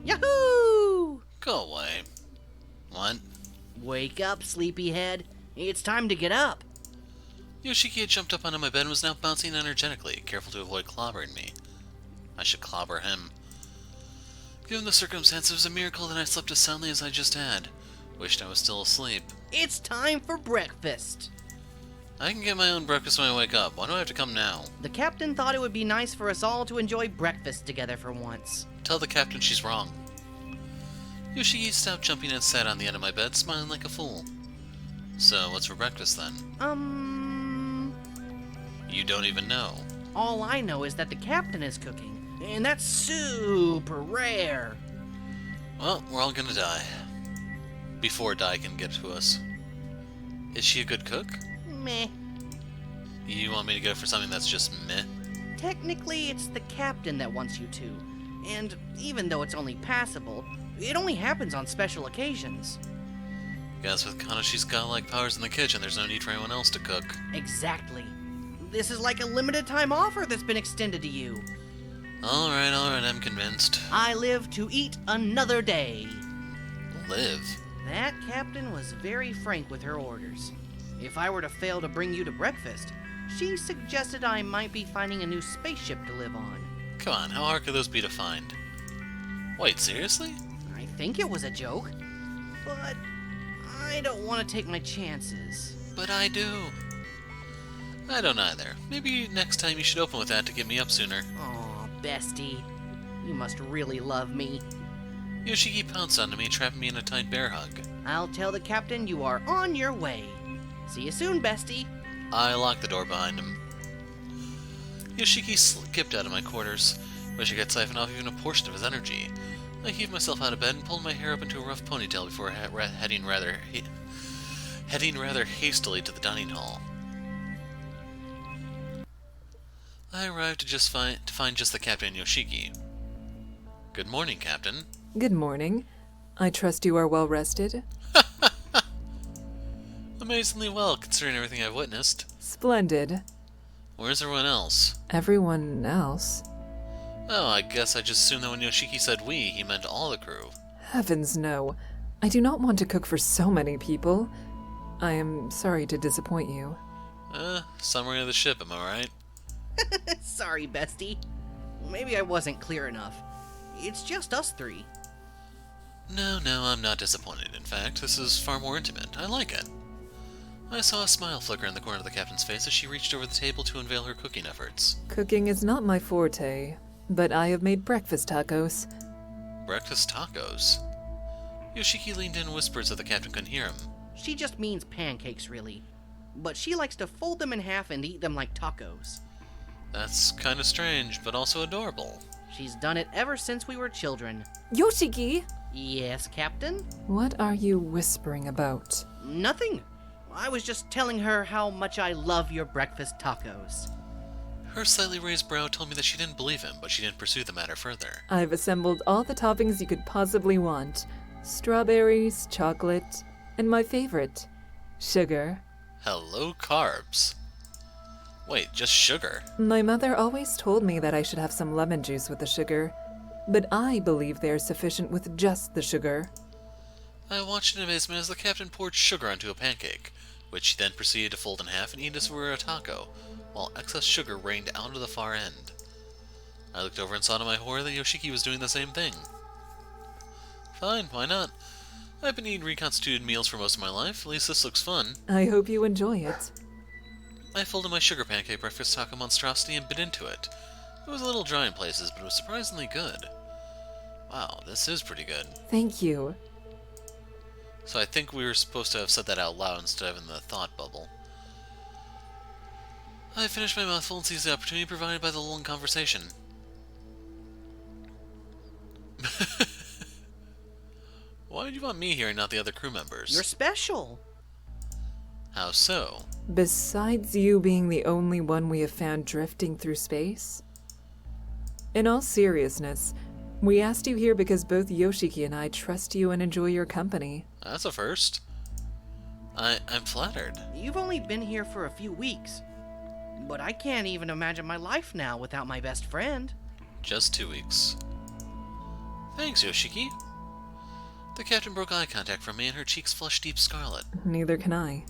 Yahoo! Go away. What? Wake up, sleepyhead. It's time to get up. Yoshiki had jumped up onto my bed and was now bouncing energetically, careful to avoid clobbering me. I should clobber him. Given the circumstances, it was a miracle that I slept as soundly as I just had. Wished I was still asleep. It's time for breakfast. I can get my own breakfast when I wake up. Why do I have to come now? The captain thought it would be nice for us all to enjoy breakfast together for once. Tell the captain she's wrong. Yoshiki stopped jumping and sat on the end of my bed, smiling like a fool. So, what's for breakfast then? You don't even know. All I know is that the captain is cooking, and that's super rare. Well, we're all gonna die. Before die can get to us. Is she a good cook? Meh. You want me to go for something that's just meh? Technically, it's the captain that wants you to. And even though it's only passable, it only happens on special occasions. Guess with Kanashi's godlike powers in the kitchen, there's no need for anyone else to cook. Exactly. This is like a limited time offer that's been extended to you. Alright, I'm convinced. I live to eat another day. Live? That captain was very frank with her orders. If I were to fail to bring you to breakfast, she suggested I might be finding a new spaceship to live on. Come on, how hard could those be to find? Wait, seriously? I think it was a joke, but I don't want to take my chances. But I do. I don't either. Maybe next time you should open with that to get me up sooner. Aw, bestie. You must really love me. Yoshiki pounced onto me, trapping me in a tight bear hug. I'll tell the captain you are on your way. See you soon, bestie. I locked the door behind him. Yoshiki skipped out of my quarters. Wish I could siphon off even a portion of his energy. I heaved myself out of bed and pulled my hair up into a rough ponytail before heading rather hastily to the dining hall. I arrived to find just the captain and Yoshiki. Good morning, Captain. Good morning. I trust you are well rested? Amazingly well, considering everything I've witnessed. Splendid. Where's everyone else? Everyone else? Oh, I guess I just assumed that when Yoshiki said we, he meant all the crew. Heavens no. I do not want to cook for so many people. I am sorry to disappoint you. Summary of the ship, am I right? Sorry, bestie. Maybe I wasn't clear enough. It's just us three. No, I'm not disappointed. In fact, this is far more intimate. I like it. I saw a smile flicker in the corner of the captain's face as she reached over the table to unveil her cooking efforts. Cooking is not my forte, but I have made breakfast tacos. Breakfast tacos? Yoshiki leaned in and whispered so the captain couldn't hear him. She just means pancakes, really. But she likes to fold them in half and eat them like tacos. That's kind of strange, but also adorable. She's done it ever since we were children. Yoshiki! Yes, Captain? What are you whispering about? Nothing. I was just telling her how much I love your breakfast tacos. Her slightly raised brow told me that she didn't believe him, but she didn't pursue the matter further. I've assembled all the toppings you could possibly want. Strawberries, chocolate, and my favorite, sugar. Hello, carbs. Wait, just sugar? My mother always told me that I should have some lemon juice with the sugar, but I believe they are sufficient with just the sugar. I watched in amazement as the captain poured sugar onto a pancake, which he then proceeded to fold in half and eat as if it were a taco, while excess sugar rained out of the far end. I looked over and saw to my horror that Yoshiki was doing the same thing. Fine, why not? I've been eating reconstituted meals for most of my life, at least this looks fun. I hope you enjoy it. I folded my sugar pancake breakfast taco monstrosity and bit into it. It was a little dry in places, but it was surprisingly good. Wow, this is pretty good. Thank you. So I think we were supposed to have said that out loud instead of in the thought bubble. I finished my mouthful and seized the opportunity provided by the long conversation. Why did you want me here and not the other crew members? You're special. How so? Besides you being the only one we have found drifting through space? In all seriousness, we asked you here because both Yoshiki and I trust you and enjoy your company. That's a first. I'm flattered. You've only been here for a few weeks. But I can't even imagine my life now without my best friend. Just 2 weeks. Thanks, Yoshiki. The captain broke eye contact from me and her cheeks flushed deep scarlet. Neither can I.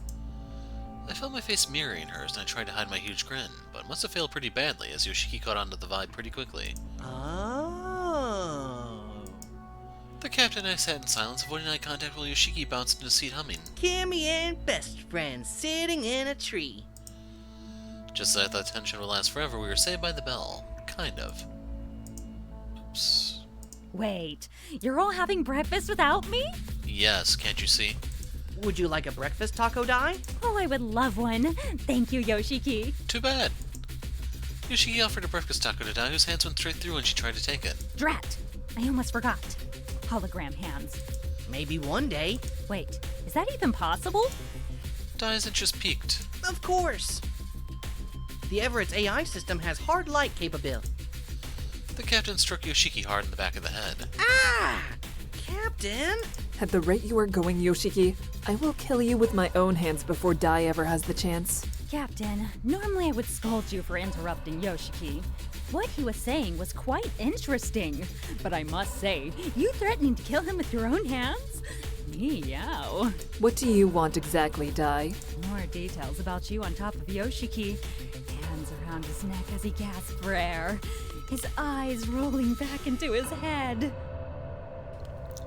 I felt my face mirroring hers and I tried to hide my huge grin, but must have failed pretty badly as Yoshiki caught on to the vibe pretty quickly. Oh. The captain and I sat in silence, avoiding eye contact while Yoshiki bounced into the seat humming. Kimmy and best friends sitting in a tree. Just as I thought tension would last forever, we were saved by the bell. Kind of. Oops. Wait, you're all having breakfast without me? Yes, can't you see? Would you like a breakfast taco, Dai? Oh, I would love one. Thank you, Yoshiki. Too bad. Yoshiki offered a breakfast taco to Dai, whose hands went straight through when she tried to take it. Drat! I almost forgot. Hologram hands. Maybe one day. Wait, is that even possible? Dai's interest peaked. Of course. The Everett's AI system has hard light capability. The captain struck Yoshiki hard in the back of the head. Ah! Captain? At the rate you are going, Yoshiki, I will kill you with my own hands before Dai ever has the chance. Captain, normally I would scold you for interrupting Yoshiki. What he was saying was quite interesting, but I must say, you threatening to kill him with your own hands? Meow. What do you want exactly, Dai? More details about you on top of Yoshiki. Hands around his neck as he gasped for air. His eyes rolling back into his head.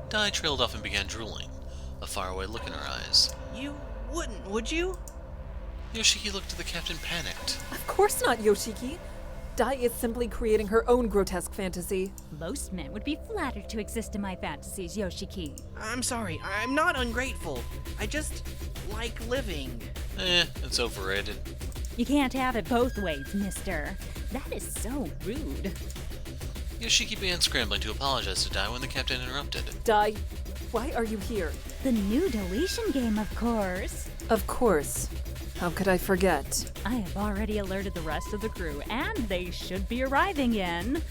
Dai trailed off and began drooling, a faraway look in her eyes. You wouldn't, would you? Yoshiki looked at the captain panicked. Of course not, Yoshiki. Dai is simply creating her own grotesque fantasy. Most men would be flattered to exist in my fantasies, Yoshiki. I'm sorry, I'm not ungrateful. I just like living. It's overrated. You can't have it both ways, mister. That is so rude. Yoshiki began scrambling to apologize to Dai when the captain interrupted. Dai, why are you here? The new deletion game, of course. Of course. How could I forget? I have already alerted the rest of the crew, and they should be arriving in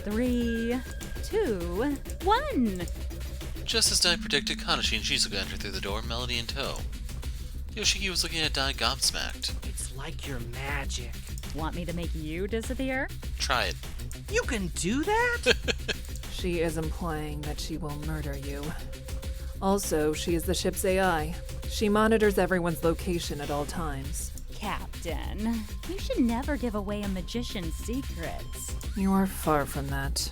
3, 2, 1. Just as Dai predicted, Kanashi and Shizuka entered through the door, Melody in tow. Yoshiki was looking at Dai gobsmacked. It's like your magic. Want me to make you disappear? Try it. You can do that? She is implying that she will murder you. Also, she is the ship's AI. She monitors everyone's location at all times. Captain, you should never give away a magician's secrets. You are far from that.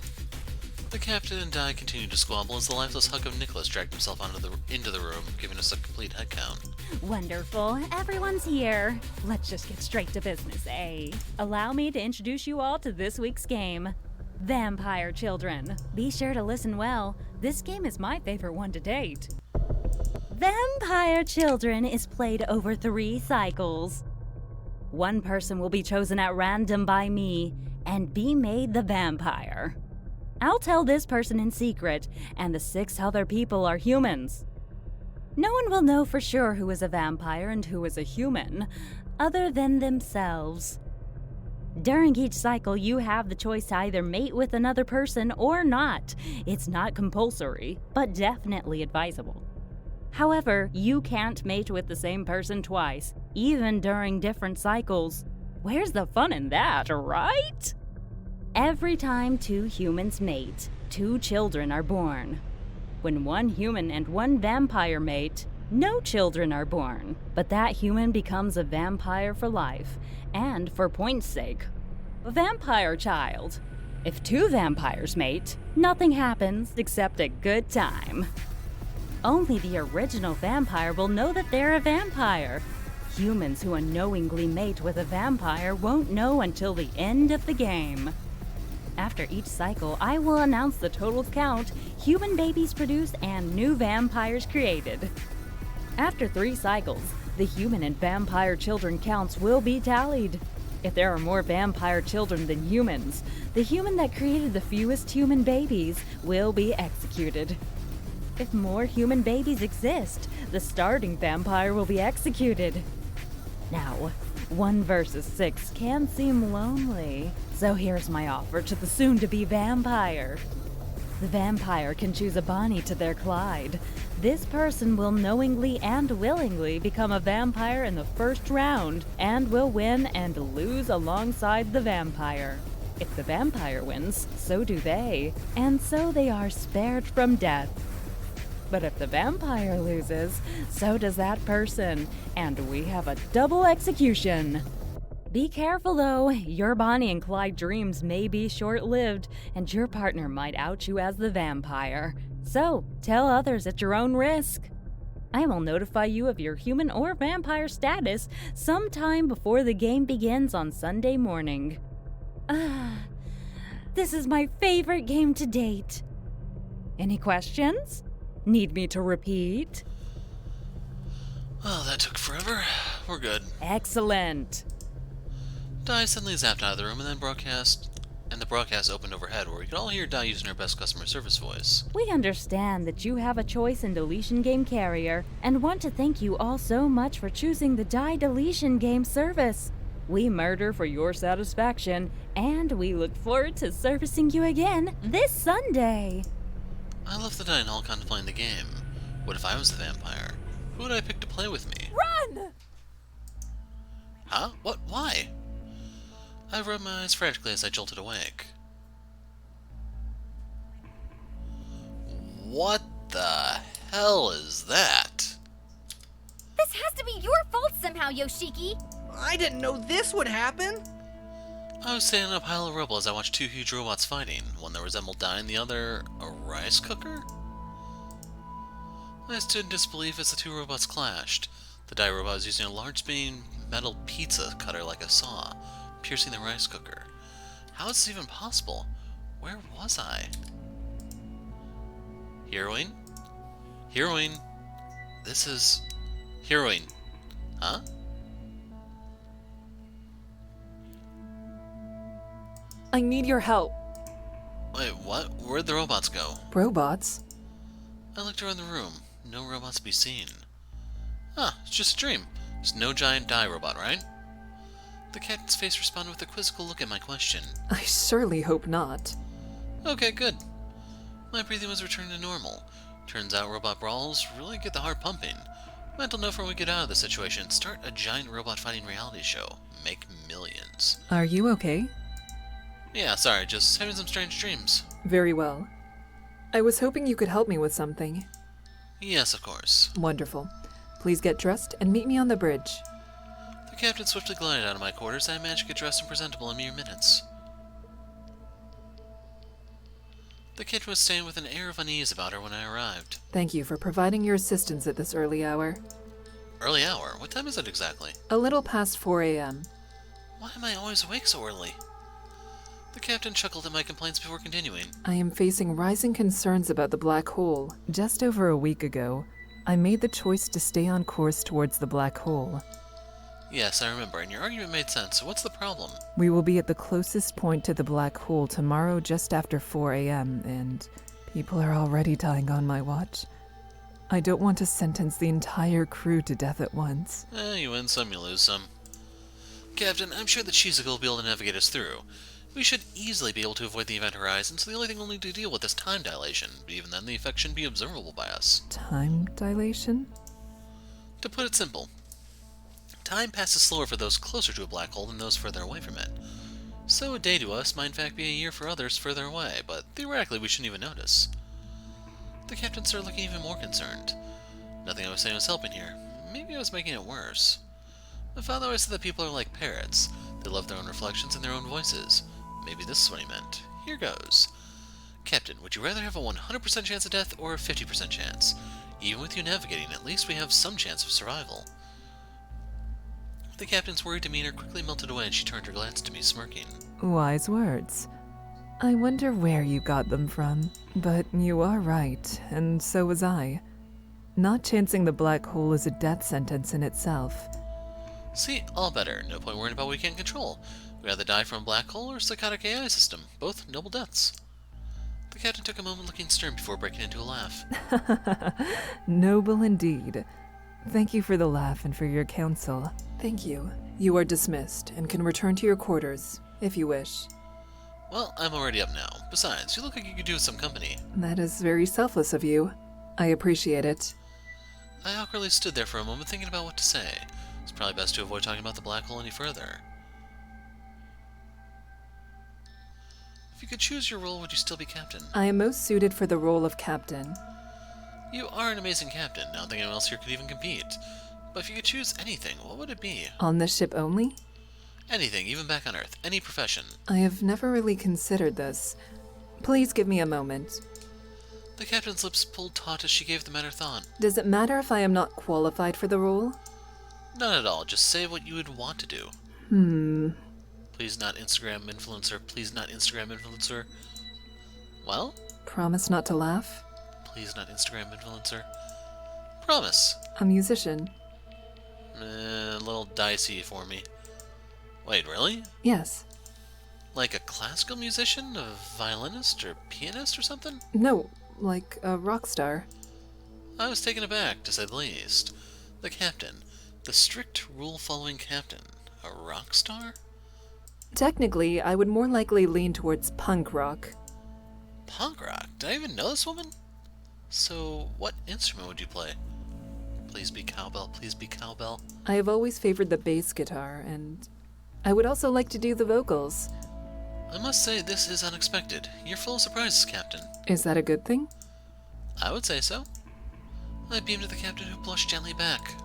The captain and Dai continued to squabble as the lifeless hunk of Nicholas dragged himself into the room, giving us a complete head count. Wonderful. Everyone's here. Let's just get straight to business, eh? Allow me to introduce you all to this week's game. Vampire Children. Be sure to listen well. This game is my favorite one to date. Vampire Children is played over 3 cycles. One person will be chosen at random by me and be made the vampire. I'll tell this person in secret, and the 6 other people are humans. No one will know for sure who is a vampire and who is a human, other than themselves. During each cycle, you have the choice to either mate with another person or not. It's not compulsory, but definitely advisable. However, you can't mate with the same person twice, even during different cycles. Where's the fun in that, right? Every time 2 humans mate, 2 children are born. When 1 human and 1 vampire mate, no children are born, but that human becomes a vampire for life, and for point's sake, a vampire child. If 2 vampires mate, nothing happens except a good time. Only the original vampire will know that they're a vampire. Humans who unknowingly mate with a vampire won't know until the end of the game. After each cycle, I will announce the total count, human babies produced, and new vampires created. After 3 cycles, the human and vampire children counts will be tallied. If there are more vampire children than humans, the human that created the fewest human babies will be executed. If more human babies exist, the starting vampire will be executed. Now, 1 versus 6 can seem lonely, so here's my offer to the soon-to-be vampire. The vampire can choose a Bonnie to their Clyde. This person will knowingly and willingly become a vampire in the first round, and will win and lose alongside the vampire. If the vampire wins, so do they, and so they are spared from death. But if the vampire loses, so does that person, and we have a double execution. Be careful though, your Bonnie and Clyde dreams may be short-lived, and your partner might out you as the vampire. So, tell others at your own risk. I will notify you of your human or vampire status sometime before the game begins on Sunday morning. This is my favorite game to date. Any questions? Need me to repeat? Oh, that took forever. We're good. Excellent. Di suddenly zapped out of the room and the broadcast opened overhead where we could all hear Di using her best customer service voice. We understand that you have a choice in Deletion Game Carrier and want to thank you all so much for choosing the Die Deletion Game service. We murder for your satisfaction, and we look forward to servicing you again this Sunday. I left the dining hall contemplating the game. What if I was the vampire? Who would I pick to play with me? Run! Huh? What? Why? I rubbed my eyes frantically as I jolted awake. What the hell is that? This has to be your fault somehow, Yoshiki! I didn't know this would happen. I was standing in a pile of rubble as I watched two huge robots fighting, one that resembled Di and the other a rice cooker? I stood in disbelief as the two robots clashed. The Di robot was using a large spinning metal pizza cutter like a saw, piercing the rice cooker. How is this even possible? Where was I? Heroine? Heroine? This is... Heroine. Huh? I need your help. Wait, what? Where'd the robots go? Robots? I looked around the room. No robots to be seen. Huh, it's just a dream. There's no giant Di robot, right? The captain's face responded with a quizzical look at my question. I surely hope not. Okay, good. My breathing was returning to normal. Turns out robot brawls really get the heart pumping. Mental note for when we get out of this situation: start a giant robot fighting reality show. Make millions. Are you okay? Yeah, sorry, just having some strange dreams. Very well. I was hoping you could help me with something. Yes, of course. Wonderful. Please get dressed and meet me on the bridge. The captain swiftly glided out of my quarters, and I managed to get dressed and presentable in mere minutes. The captain was staying with an air of unease about her when I arrived. Thank you for providing your assistance at this early hour. Early hour? What time is it exactly? A little past 4 a.m. Why am I always awake so early? The captain chuckled at my complaints before continuing. I am facing rising concerns about the black hole. Just over a week ago, I made the choice to stay on course towards the black hole. Yes, I remember, and your argument made sense, so what's the problem? We will be at the closest point to the black hole tomorrow just after 4 a.m., and people are already dying on my watch. I don't want to sentence the entire crew to death at once. You win some, you lose some. Captain, I'm sure that Shizuka will be able to navigate us through. We should easily be able to avoid the event horizon, so the only thing we'll need to deal with is time dilation. But even then, the effect shouldn't be observable by us. Time dilation? To put it simple, time passes slower for those closer to a black hole than those further away from it. So a day to us might in fact be a year for others further away, but theoretically we shouldn't even notice. The captain started looking even more concerned. Nothing I was saying was helping here. Maybe I was making it worse. My father always said that people are like parrots. They love their own reflections and their own voices. Maybe this is what he meant. Here goes. Captain, would you rather have a 100% chance of death or a 50% chance? Even with you navigating, at least we have some chance of survival. The captain's worried demeanor quickly melted away and she turned her glance to me, smirking. Wise words. I wonder where you got them from. But you are right, and so was I. Not chancing the black hole is a death sentence in itself. See, all better. No point worrying about what we can't control. We either die from a black hole or a psychotic AI system. Both noble deaths. The captain took a moment looking stern before breaking into a laugh. Noble indeed. Thank you for the laugh and for your counsel. Thank you. You are dismissed and can return to your quarters, if you wish. Well, I'm already up now. Besides, you look like you could do with some company. That is very selfless of you. I appreciate it. I awkwardly stood there for a moment thinking about what to say. It's probably best to avoid talking about the black hole any further. If you could choose your role, would you still be captain? I am most suited for the role of captain. You are an amazing captain. I don't think anyone else here could even compete. But if you could choose anything, what would it be? On this ship only? Anything, even back on Earth. Any profession. I have never really considered this. Please give me a moment. The captain's lips pulled taut as she gave the matter thought. Does it matter if I am not qualified for the role? None at all. Just say what you would want to do. Please not Instagram influencer. Please not Instagram influencer. Well? Promise not to laugh? Please not Instagram influencer. Promise. A musician? A little dicey for me. Wait, really? Yes. Like a classical musician? A violinist or pianist or something? No, like a rock star. I was taken aback, to say the least. The captain. The strict rule-following captain. A rock star? Technically, I would more likely lean towards punk rock. Punk rock? Did I even know this woman? So, what instrument would you play? Please be cowbell, please be cowbell. I have always favored the bass guitar, and I would also like to do the vocals. I must say, this is unexpected. You're full of surprises, Captain. Is that a good thing? I would say so. I beamed at the captain, who blushed gently back.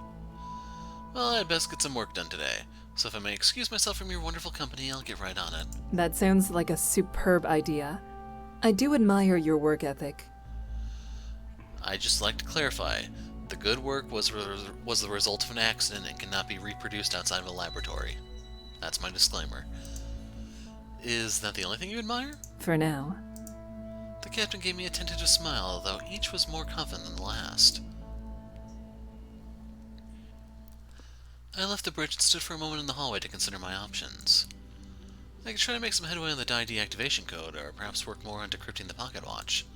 Well, I'd best get some work done today, so if I may excuse myself from your wonderful company, I'll get right on it. That sounds like a superb idea. I do admire your work ethic. I'd just like to clarify, the good work was the result of an accident and cannot be reproduced outside of a laboratory. That's my disclaimer. Is that the only thing you admire? For now. The captain gave me a tentative smile, though each was more confident than the last. I left the bridge and stood for a moment in the hallway to consider my options. I could try to make some headway on the die deactivation code, or perhaps work more on decrypting the pocket watch.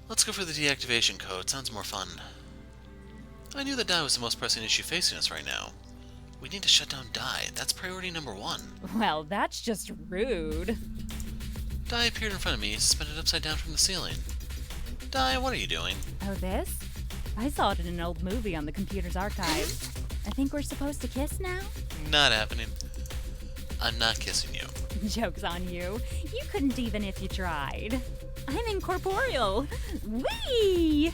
Let's go for the deactivation code. Sounds more fun. I knew that die was the most pressing issue facing us right now. We need to shut down die. That's priority number 1. Well, that's just rude. Die appeared in front of me, suspended upside down from the ceiling. Die, what are you doing? Oh, this? I saw it in an old movie on the computer's archives. I think we're supposed to kiss now? Not happening. I'm not kissing you. Joke's on you. You couldn't even if you tried. I'm incorporeal. Whee!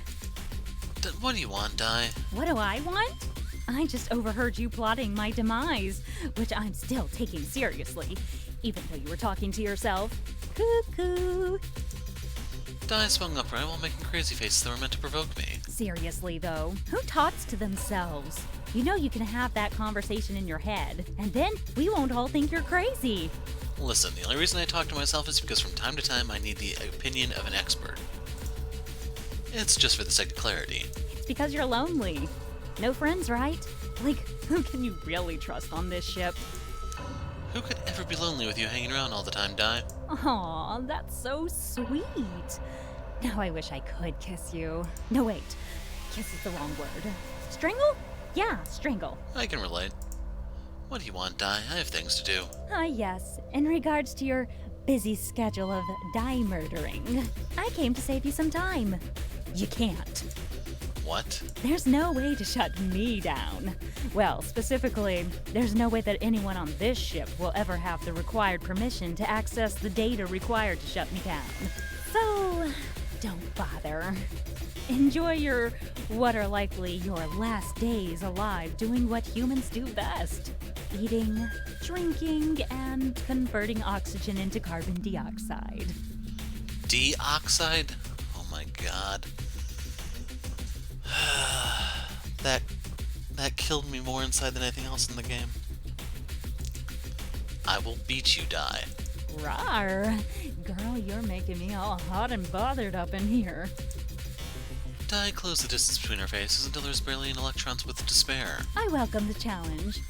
What do you want, Die? What do I want? I just overheard you plotting my demise, which I'm still taking seriously, even though you were talking to yourself. Cuckoo. Die swung upright while making crazy faces that were meant to provoke me. Seriously, though, who talks to themselves? You know you can have that conversation in your head, and then we won't all think you're crazy. Listen, the only reason I talk to myself is because from time to time I need the opinion of an expert. It's just for the sake of clarity. It's because you're lonely. No friends, right? Like, who can you really trust on this ship? Who could ever be lonely with you hanging around all the time, Die? Aw, that's so sweet. Now I wish I could kiss you. No, wait. Kiss is the wrong word. Strangle? Yeah, strangle. I can relate. What do you want, Die? I have things to do. Ah, yes. In regards to your busy schedule of die murdering, I came to save you some time. You can't. What? There's no way to shut me down. Well, specifically, there's no way that anyone on this ship will ever have the required permission to access the data required to shut me down. So, don't bother. Enjoy your, what are likely your last days alive doing what humans do best. Eating, drinking, and converting oxygen into carbon dioxide. Dioxide? Oh my god. That killed me more inside than anything else in the game. I will beat you, Die. Rawr. Girl, you're making me all hot and bothered up in here. Die closed the distance between our faces until there was barely an electron's width to spare. I welcome the challenge.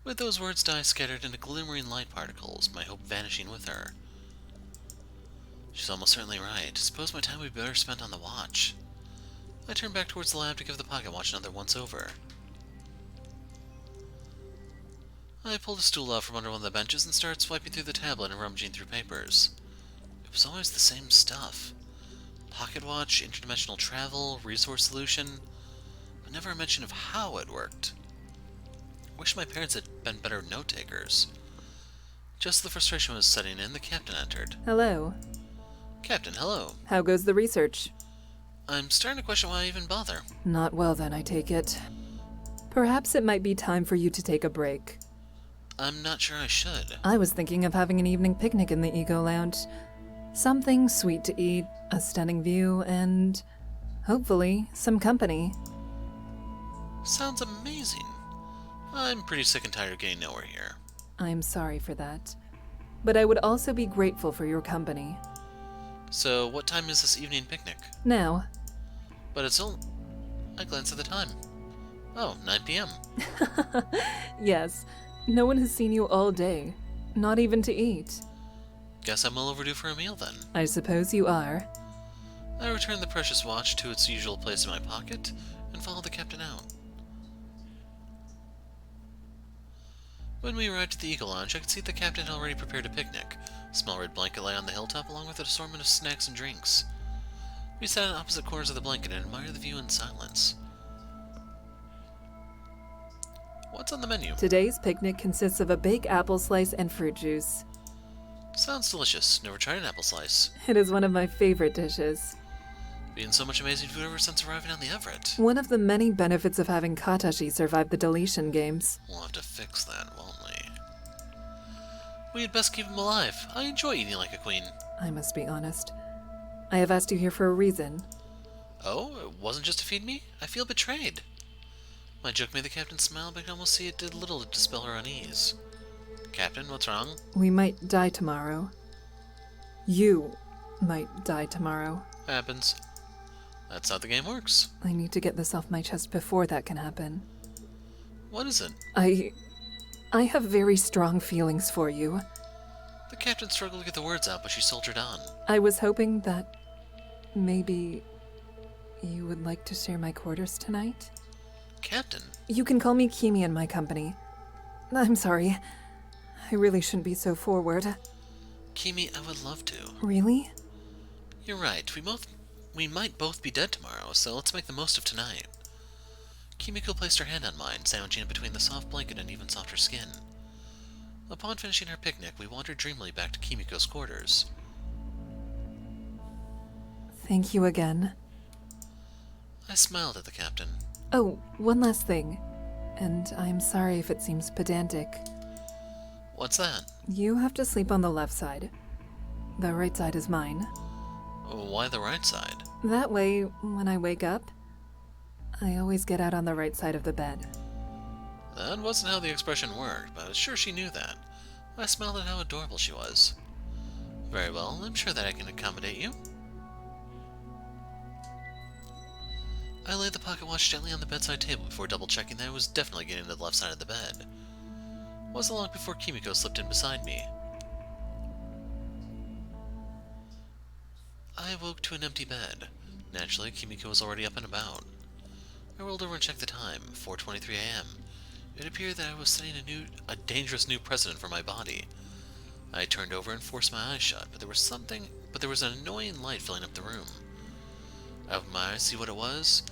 With those words, Die scattered into glimmering light particles, my hope vanishing with her. She's almost certainly right. Suppose my time would be better spent on the watch. I turned back towards the lab to give the pocket watch another once-over. I pulled a stool out from under one of the benches and started swiping through the tablet and rummaging through papers. It was always the same stuff. Pocket watch, interdimensional travel, resource solution, but never a mention of how it worked. wish my parents had been better note-takers. Just as the frustration was setting in, the captain entered. Hello. Captain, hello. How goes the research? I'm starting to question why I even bother. Not well then, I take it. Perhaps it might be time for you to take a break. I'm not sure I should. I was thinking of having an evening picnic in the Ego Lounge. Something sweet to eat, a stunning view, and hopefully some company. Sounds amazing. I'm pretty sick and tired of getting nowhere here. I'm sorry for that. But I would also be grateful for your company. So, what time is this evening picnic? Now. But it's all... I glanced at the time. Oh, 9 p.m. Yes, no one has seen you all day. Not even to eat. Guess I'm well overdue for a meal then. I suppose you are. I returned the precious watch to its usual place in my pocket and followed the captain out. When we arrived at the Eagle Lounge, I could see the captain had already prepared a picnic. A small red blanket lay on the hilltop along with an assortment of snacks and drinks. We sat on opposite corners of the blanket and admired the view in silence. What's on the menu? Today's picnic consists of a baked apple slice and fruit juice. Sounds delicious. Never tried an apple slice. It is one of my favorite dishes. Eaten so much amazing food ever since arriving on the Everett. One of the many benefits of having Katashi survive the deletion games. We'll have to fix that, won't we? We had best keep him alive. I enjoy eating like a queen. I must be honest. I have asked you here for a reason. Oh, it wasn't just to feed me? I feel betrayed. My joke made the captain smile, but I could almost see it did little to dispel her unease. Captain, what's wrong? We might die tomorrow. You might die tomorrow. Happens. That's how the game works. I need to get this off my chest before that can happen. What is it? I have very strong feelings for you. The captain struggled to get the words out, but she soldiered on. I was hoping that maybe you would like to share my quarters tonight? Captain? You can call me Kimi in my company. I'm sorry. I really shouldn't be so forward. Kimi, I would love to. Really? You're right. We might both be dead tomorrow, so let's make the most of tonight. Kimiko placed her hand on mine, sandwiching it between the soft blanket and even softer skin. Upon finishing our picnic, we wandered dreamily back to Kimiko's quarters. Thank you again. I smiled at the captain. Oh, one last thing. And I'm sorry if it seems pedantic. What's that? You have to sleep on the left side. The right side is mine. Why the right side? That way, when I wake up, I always get out on the right side of the bed. That wasn't how the expression worked, but I was sure she knew that. I smiled at how adorable she was. Very well, I'm sure that I can accommodate you. I laid the pocket watch gently on the bedside table before double-checking that I was definitely getting to the left side of the bed. It wasn't long before Kimiko slipped in beside me. I awoke to an empty bed. Naturally, Kimiko was already up and about. I rolled over and checked the time, 4:23 a.m. It appeared that I was setting a dangerous new precedent for my body. I turned over and forced my eyes shut, but there was an annoying light filling up the room. I opened my eyes to see what it was.